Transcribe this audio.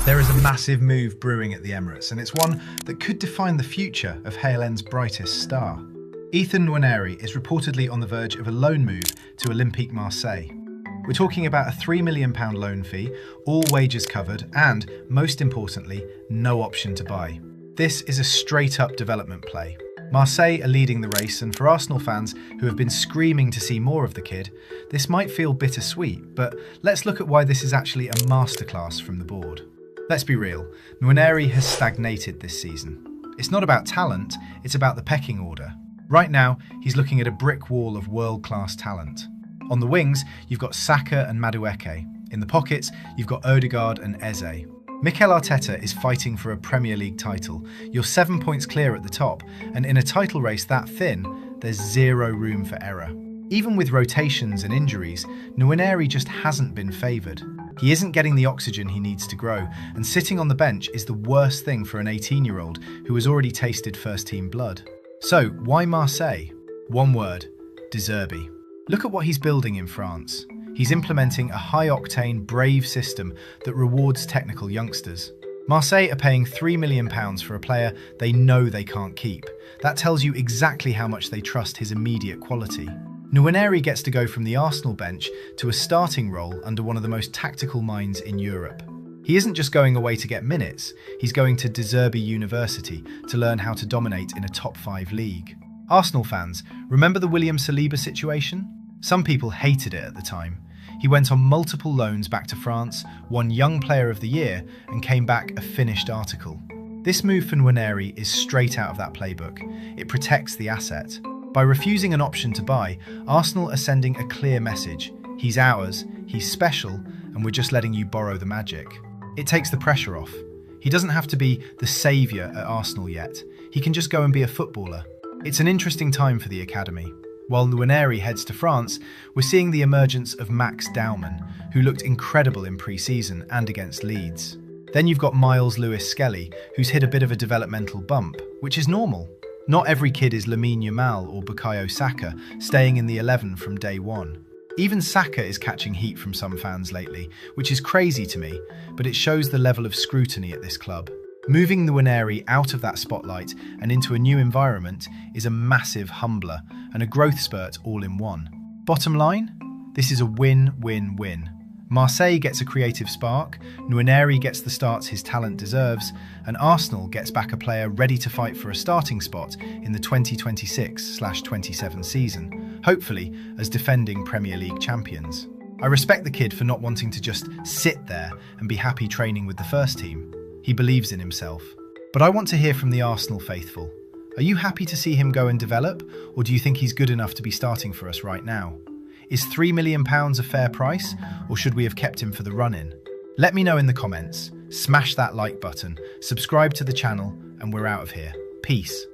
There is a massive move brewing at the Emirates, and it's one that could define the future of Hale End's brightest star. Ethan Nwaneri is reportedly on the verge of a loan move to Olympique Marseille. We're talking about a £3 million loan fee, all wages covered, and, most importantly, no option to buy. This is a straight-up development play. Marseille are leading the race, and for Arsenal fans who have been screaming to see more of the kid, this might feel bittersweet, but let's look at why this is actually a masterclass from the board. Let's be real, Nwaneri has stagnated this season. It's not about talent, it's about the pecking order. Right now, he's looking at a brick wall of world-class talent. On the wings, you've got Saka and Madueke. In the pockets, you've got Odegaard and Eze. Mikel Arteta is fighting for a Premier League title. You're 7 points clear at the top, and in a title race that thin, there's zero room for error. Even with rotations and injuries, Nwaneri just hasn't been favoured. He isn't getting the oxygen he needs to grow, and sitting on the bench is the worst thing for an 18-year-old who has already tasted first-team blood. So, why Marseille? One word: De Zerbi. Look at what he's building in France. He's implementing a high-octane, brave system that rewards technical youngsters. Marseille are paying £3 million for a player they know they can't keep. That tells you exactly how much they trust his immediate quality. Nwaneri gets to go from the Arsenal bench to a starting role under one of the most tactical minds in Europe. He isn't just going away to get minutes, he's going to De Zerbi University to learn how to dominate in a top-5 league. Arsenal fans, remember the William Saliba situation? Some people hated it at the time. He went on multiple loans back to France, won Young Player of the Year, and came back a finished article. This move for Nwaneri is straight out of that playbook. It protects the asset. By refusing an option to buy, Arsenal are sending a clear message. He's ours, he's special, and we're just letting you borrow the magic. It takes the pressure off. He doesn't have to be the saviour at Arsenal yet. He can just go and be a footballer. It's an interesting time for the academy. While Nwaneri heads to France, we're seeing the emergence of Max Dauman, who looked incredible in pre-season and against Leeds. Then you've got Miles Lewis-Skelly, who's hit a bit of a developmental bump, which is normal. Not every kid is Lamine Yamal or Bukayo Saka, staying in the 11 from day one. Even Saka is catching heat from some fans lately, which is crazy to me, but it shows the level of scrutiny at this club. Moving Nwaneri out of that spotlight and into a new environment is a massive humbler and a growth spurt all in one. Bottom line? This is a win-win-win. Marseille gets a creative spark, Nwaneri gets the starts his talent deserves, and Arsenal gets back a player ready to fight for a starting spot in the 2026/27 season, hopefully as defending Premier League champions. I respect the kid for not wanting to just sit there and be happy training with the first team. He believes in himself. But I want to hear from the Arsenal faithful. Are you happy to see him go and develop, or do you think he's good enough to be starting for us right now? Is £3 million a fair price, or should we have kept him for the run-in? Let me know in the comments. Smash that like button, subscribe to the channel, and we're out of here. Peace.